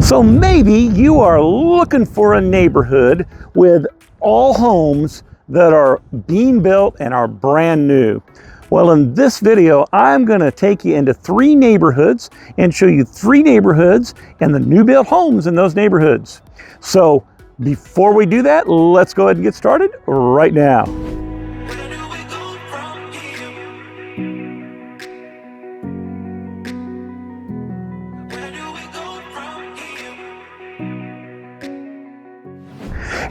So maybe you are looking for a neighborhood with all homes that are being built and are brand new. Well, in this video, I'm going to take you into 3 neighborhoods and show you 3 neighborhoods and the new built homes in those neighborhoods. So before we do that, let's go ahead and get started right now.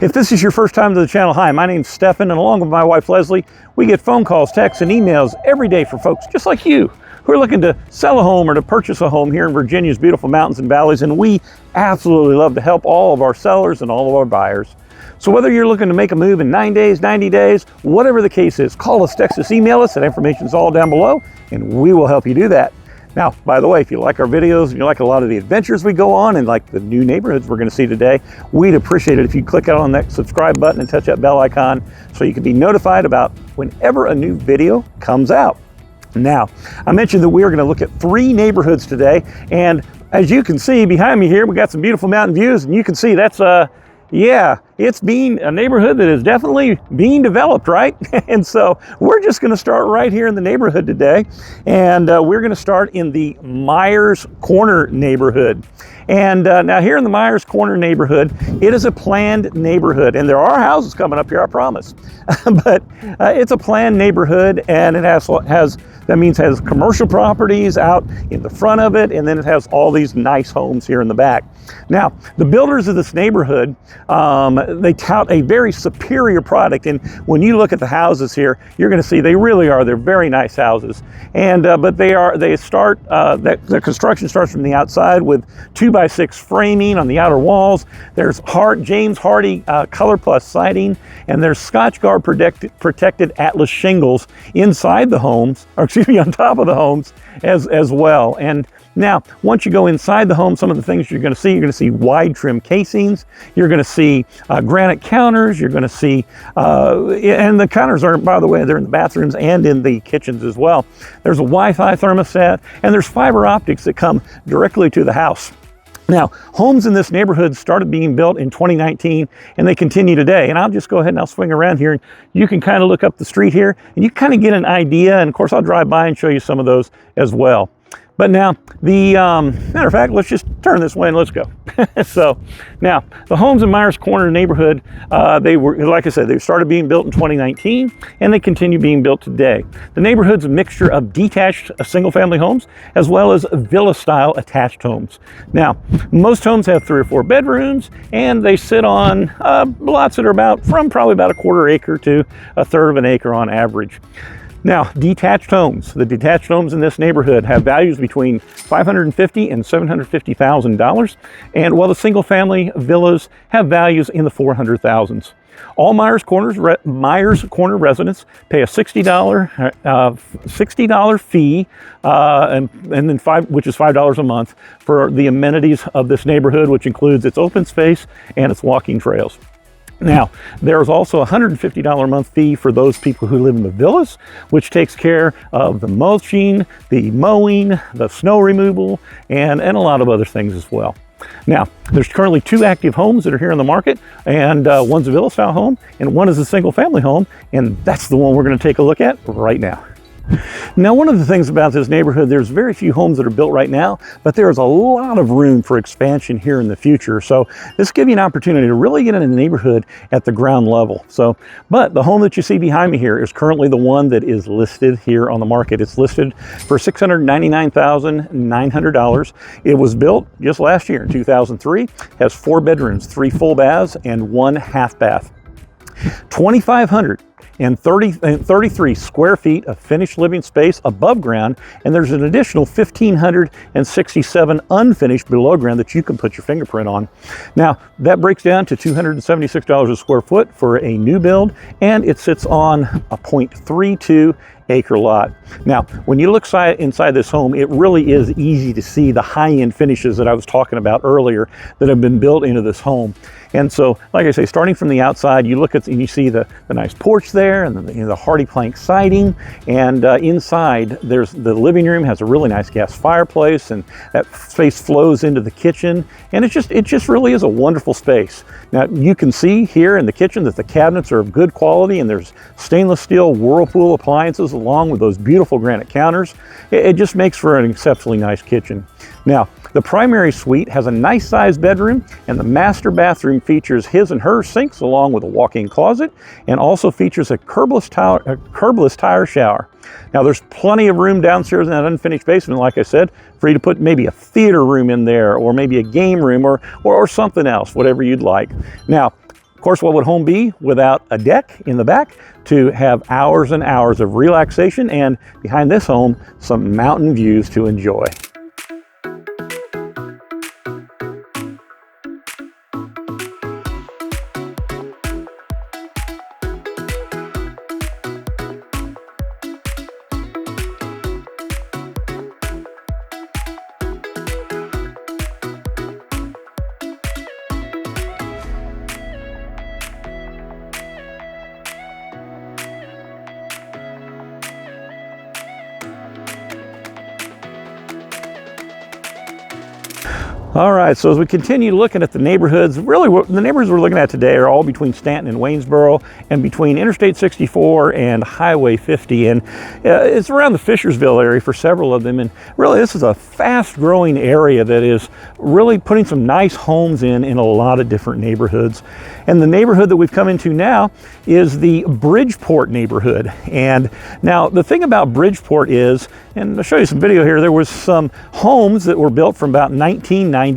If this is your first time to the channel, hi, my name's Stefan, and along with my wife Leslie, we get phone calls, texts, and emails every day from folks just like you who are looking to sell a home or to purchase a home here in Virginia's beautiful mountains and valleys, and we absolutely love to help all of our sellers and all of our buyers. So whether you're looking to make a move in 9 days, 90 days, whatever the case is, call us, text us, email us, that information's all down below, and we will help you do that. Now, by the way, if you like our videos and you like a lot of the adventures we go on and like the new neighborhoods we're going to see today, we'd appreciate it if you click out on that subscribe button and touch that bell icon so you can be notified about whenever a new video comes out. Now, I mentioned that we are going to look at 3 neighborhoods today, and as you can see behind me here, we got some beautiful mountain views, and you can see that's yeah, it's being a neighborhood that is definitely being developed, right? And so we're just going to start right here in the neighborhood today. And we're going to start in the Myers Corner neighborhood. And now here in the Myers Corner neighborhood, it is a planned neighborhood. And there are houses coming up here, I promise. But it's a planned neighborhood, and it has commercial properties out in the front of it, and then it has all these nice homes here in the back. Now, the builders of this neighborhood, they tout a very superior product, and when you look at the houses here, you're going to see they're very nice houses. And but the construction starts from the outside with 2x6 framing on the outer walls. There's James Hardy Color Plus siding, and there's Scotchgard protected Atlas shingles inside the homes, or excuse me, on top of the homes as well. And now, once you go inside the home, some of the things you're going to see wide trim casings. You're going to see granite counters. You're going to see, and the counters are, by the way, they're in the bathrooms and in the kitchens as well. There's a Wi-Fi thermostat, and there's fiber optics that come directly to the house. Now, homes in this neighborhood started being built in 2019, and they continue today. And I'll just go ahead and I'll swing around here, and you can kind of look up the street here, and you kind of get an idea. And of course, I'll drive by and show you some of those as well. But now, matter of fact, let's just turn this way and let's go. So now, the homes in Myers Corner neighborhood, they were, like I said, they started being built in 2019, and they continue being built today. The neighborhood's a mixture of detached single-family homes as well as villa-style attached homes. Now, most homes have 3 or 4 bedrooms, and they sit on lots that are probably about a 1/4 acre to 1/3 of an acre on average. Now, detached homes. The detached homes in this neighborhood have values between $550,000 and $750,000, and while the single-family villas have values in the $400,000s. All Myers Corner residents pay a $60 fee, and then which is $5 a month for the amenities of this neighborhood, which includes its open space and its walking trails. Now, there's also a $150 a month fee for those people who live in the villas, which takes care of the mulching, the mowing, the snow removal, and a lot of other things as well. Now, there's currently 2 active homes that are here on the market, and one's a villa-style home, and one is a single-family home, and that's the one we're going to take a look at right now. Now, one of the things about this neighborhood, there's very few homes that are built right now, but there's a lot of room for expansion here in the future. So this gives you an opportunity to really get into the neighborhood at the ground level. But the home that you see behind me here is currently the one that is listed here on the market. It's listed for $699,900. It was built just last year in 2003, has 4 bedrooms, 3 full baths, and 1 half bath. 2,533 square feet of finished living space above ground, and there's an additional 1,567 unfinished below ground that you can put your fingerprint on. Now, that breaks down to $276 a square foot for a new build, and it sits on a 0.32 acre lot. Now, when you look inside this home, it really is easy to see the high-end finishes that I was talking about earlier that have been built into this home. And so, like I say, starting from the outside, you look at and you see the nice porch there, and the hardy plank siding. And inside, there's the living room has a really nice gas fireplace, and that space flows into the kitchen. And it just really is a wonderful space. Now, you can see here in the kitchen that the cabinets are of good quality, and there's stainless steel Whirlpool appliances along with those beautiful granite counters. It just makes for an exceptionally nice kitchen. Now, the primary suite has a nice sized bedroom, and the master bathroom features his and her sinks along with a walk-in closet, and also features a curbless tire shower. Now, there's plenty of room downstairs in that unfinished basement, like I said, for you to put maybe a theater room in there, or maybe a game room, or something else, whatever you'd like. Now, of course, what would home be without a deck in the back to have hours and hours of relaxation, and behind this home, some mountain views to enjoy. All right, so as we continue looking at the neighborhoods, really the neighborhoods we're looking at today are all between Stanton and Waynesboro, and between Interstate 64 and Highway 50. And it's around the Fishersville area for several of them. And really, this is a fast growing area that is really putting some nice homes in a lot of different neighborhoods. And the neighborhood that we've come into now is the Bridgeport neighborhood. And now the thing about Bridgeport is, and I'll show you some video here, there was some homes that were built from about 1990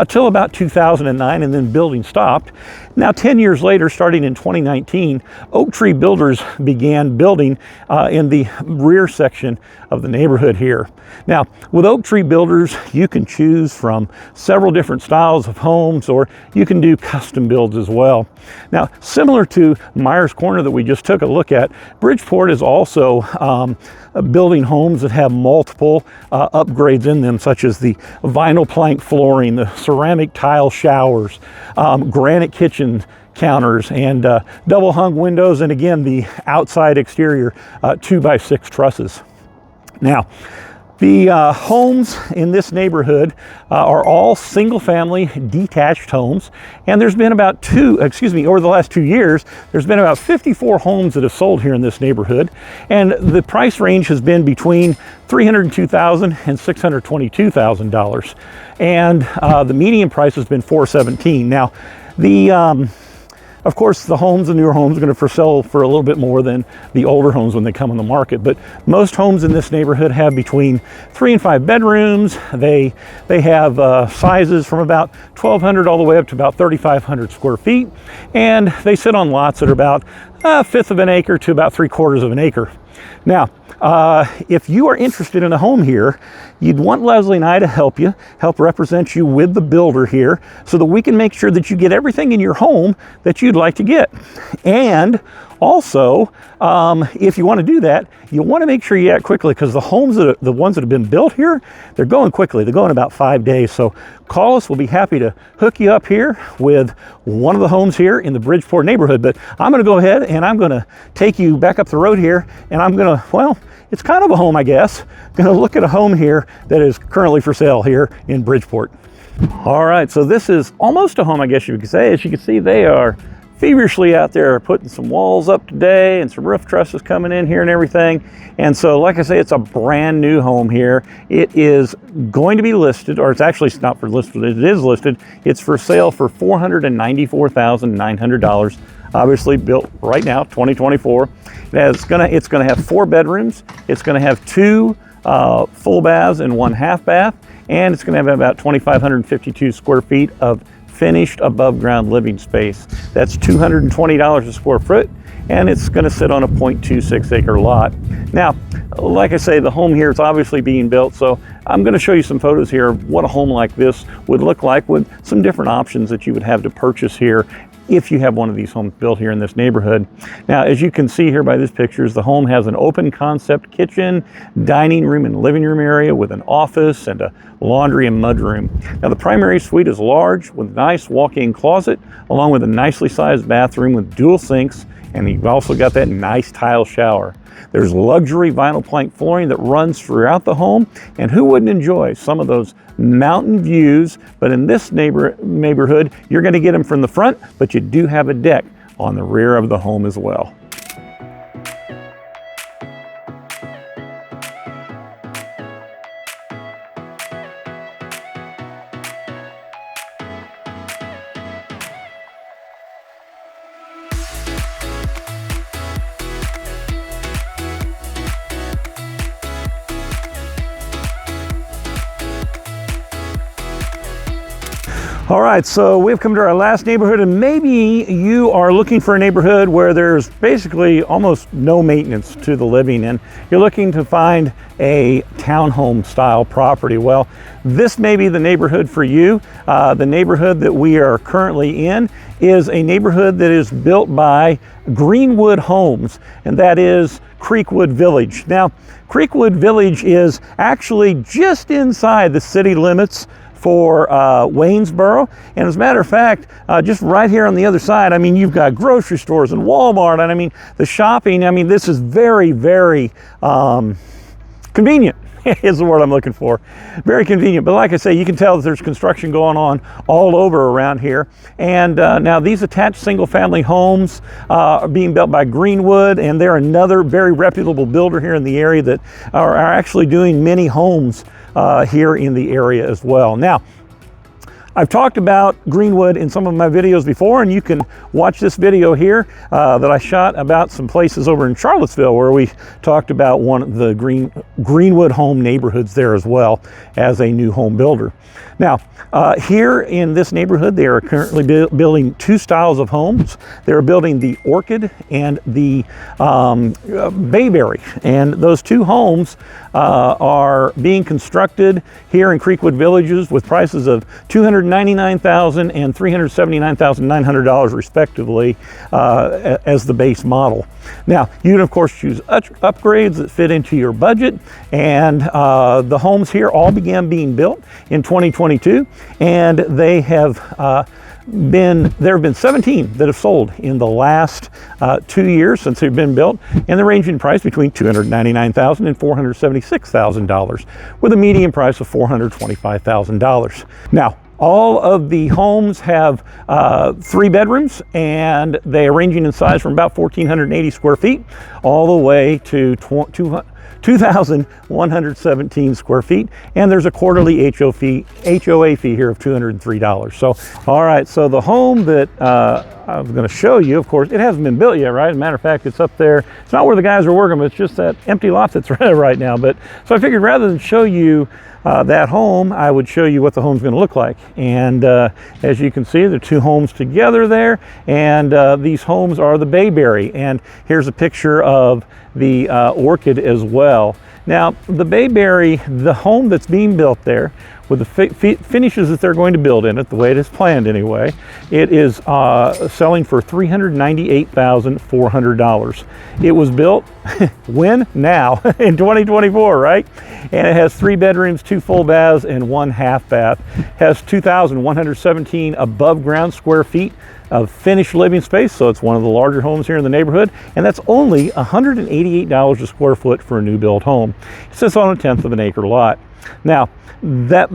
until about 2009, and then building stopped. Now, 10 years later, starting in 2019, Oak Tree Builders began building in the rear section of the neighborhood here. Now, with Oak Tree Builders, you can choose from several different styles of homes, or you can do custom builds as well. Now, similar to Myers Corner that we just took a look at, Bridgeport is also building homes that have multiple upgrades in them, such as the vinyl plank flooring, the ceramic tile showers, granite kitchen counters, and double hung windows, and again, the outside exterior 2x6 trusses. Now, the homes in this neighborhood are all single-family detached homes, and there's been about over the last 2 years, there's been about 54 homes that have sold here in this neighborhood, and the price range has been between $302,000 and $622,000, and the median price has been $417,000. Now, of course, the newer homes are going to sell for a little bit more than the older homes when they come on the market. But most homes in this neighborhood have between 3 and 5 bedrooms. They have sizes from about 1,200 all the way up to about 3,500 square feet. And they sit on lots that are about a fifth of an acre to about 3/4 of an acre. Now, if you are interested in a home here, you'd want Leslie and I to help represent you with the builder here, so that we can make sure that you get everything in your home that you'd like to get. And also, if you want to do that, you want to make sure you act quickly, because the ones that have been built here, they're going quickly. They're going about 5 days. So call us. We'll be happy to hook you up here with one of the homes here in the Bridgeport neighborhood. But I'm going to go ahead and I'm going to take you back up the road here, and I'm going to, well, it's kind of a home, I guess. Going to look at a home here that is currently for sale here in Bridgeport. All right, so this is almost a home, I guess you could say. As you can see, they are feverishly out there putting some walls up today, and some roof trusses coming in here and everything. And so, like I say, it's a brand new home here. It is going to be listed, or it's actually not for listed, it is listed. It's for sale for $494,900. Obviously built right now, 2024. It's gonna have 4 bedrooms. It's gonna have 2 full baths and 1 half bath, and it's gonna have about 2,552 square feet of finished above ground living space. That's $220 a square foot, and it's going to sit on a 0.26 acre lot. Now, like I say, the home here is obviously being built, so I'm going to show you some photos here of what a home like this would look like with some different options that you would have to purchase here. if you have one of these homes built here in this neighborhood. Now, as you can see here by these pictures, the home has an open concept kitchen, dining room and living room area with an office and a laundry and mudroom. Now, the primary suite is large with a nice walk-in closet, along with a nicely sized bathroom with dual sinks, and you've also got that nice tile shower. There's luxury vinyl plank flooring that runs throughout the home, and who wouldn't enjoy some of those mountain views? But in this neighborhood, you're going to get them from the front, but you do have a deck on the rear of the home as well. All right, so we've come to our last neighborhood, and maybe you are looking for a neighborhood where there's basically almost no maintenance to the living, and you're looking to find a townhome style property. Well, this may be the neighborhood for you. The neighborhood that we are currently in is a neighborhood that is built by Greenwood Homes, and that is Creekwood Village. Now, Creekwood Village is actually just inside the city limits for Waynesboro, and as a matter of fact, just right here on the other side, I mean, you've got grocery stores and Walmart, and I mean, the shopping, I mean, this is very, very convenient is the word I'm looking for. Very convenient, but like I say, you can tell that there's construction going on all over around here. And now these attached single family homes are being built by Greenwood, and they're another very reputable builder here in the area that are actually doing many homes here in the area as well. Now, I've talked about Greenwood in some of my videos before, and you can watch this video here that I shot about some places over in Charlottesville where we talked about one of the Greenwood home neighborhoods there as well as a new home builder. Now, here in this neighborhood, they are currently building two styles of homes. They're building the Orchid and the Bayberry, and those two homes are being constructed here in Creekwood Villages with prices of $299,000 and $379,900 respectively as the base model. Now, you can of course choose upgrades that fit into your budget, and the homes here all began being built in 2022, and they have there have been 17 that have sold in the last 2 years since they've been built, and they're ranging in price between $299,000 and $476,000 with a median price of $425,000. Now, all of the homes have 3 bedrooms, and they are ranging in size from about 1,480 square feet all the way to 2,117 square feet, and there's a quarterly HOA fee here of $203. So, all right, so the home that I was going to show you, of course, it hasn't been built yet, right? As a matter of fact, it's up there. It's not where the guys are working, but it's just that empty lot that's right now. But so I figured rather than show you that home, I would show you what the home's going to look like. And as you can see, there are 2 homes together there, and these homes are the Bayberry. And here's a picture of the Orchid as well. Now, the Bayberry, the home that's being built there, with the finishes that they're going to build in it, the way it is planned anyway, it is selling for $398,400. It was built when? Now, in 2024, right? And it has 3 bedrooms, 2 full baths, and 1 half bath. Has 2,117 above ground square feet of finished living space, so it's one of the larger homes here in the neighborhood, and that's only $188 a square foot for a new build home. It sits on 1/10 of an acre lot. Now, that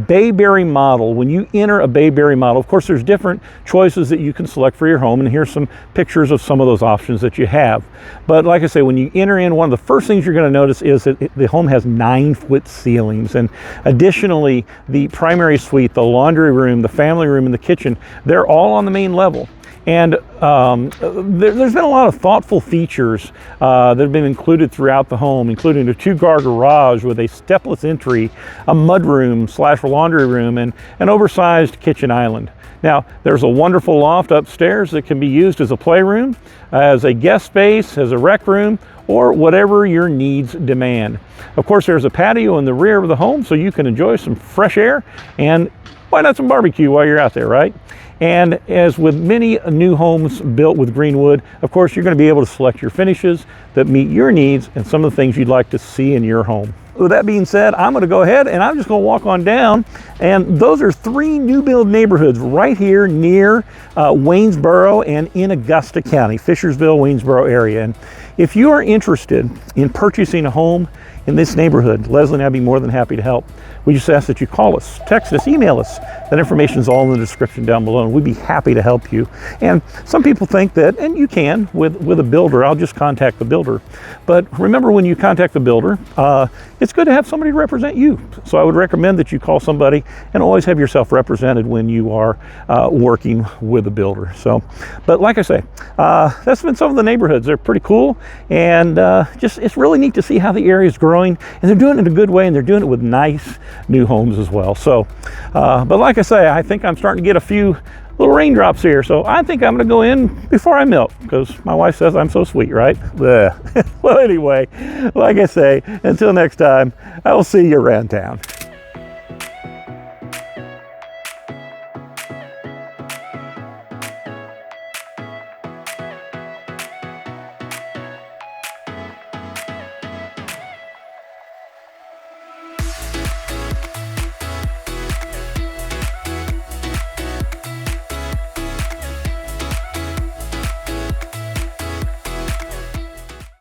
Bayberry model, when you enter a Bayberry model, of course there's different choices that you can select for your home, and here's some pictures of some of those options that you have. But like I say, when you enter in, one of the first things you're going to notice is that the home has 9-foot ceilings, and additionally the primary suite, the laundry room, the family room, and the kitchen, they're all on the main level. And there's been a lot of thoughtful features that have been included throughout the home, including a 2-car garage with a stepless entry, a mudroom / laundry room, and an oversized kitchen island. Now, there's a wonderful loft upstairs that can be used as a playroom, as a guest space, as a rec room, or whatever your needs demand. Of course, there's a patio in the rear of the home, so you can enjoy some fresh air, and why not some barbecue while you're out there, right? And as with many new homes built with green wood, of course, you're going to be able to select your finishes that meet your needs and some of the things you'd like to see in your home. With that being said, I'm going to go ahead and I'm just going to walk on down, and those are 3 new build neighborhoods right here near Waynesboro and in Augusta County, Fishersville, Waynesboro area. And if you are interested in purchasing a home in this neighborhood, Leslie and I'd be more than happy to help. We just ask that you call us, text us, email us. That information is all in the description down below, and we'd be happy to help you. And some people think that, and you can, with a builder, I'll just contact the builder. But remember, when you contact the builder, it's good to have somebody to represent you. So I would recommend that you call somebody and always have yourself represented when you are working with a builder. So, but like I say, that's been some of the neighborhoods. They're pretty cool, and it's really neat to see how the area is growing, and they're doing it in a good way, and they're doing it with nice new homes as well. So, but like I say, I think I'm starting to get a few little raindrops here, so I think I'm going to go in before I melt, because my wife says I'm so sweet, right? Well, anyway, like I say, until next time, I will see you around town.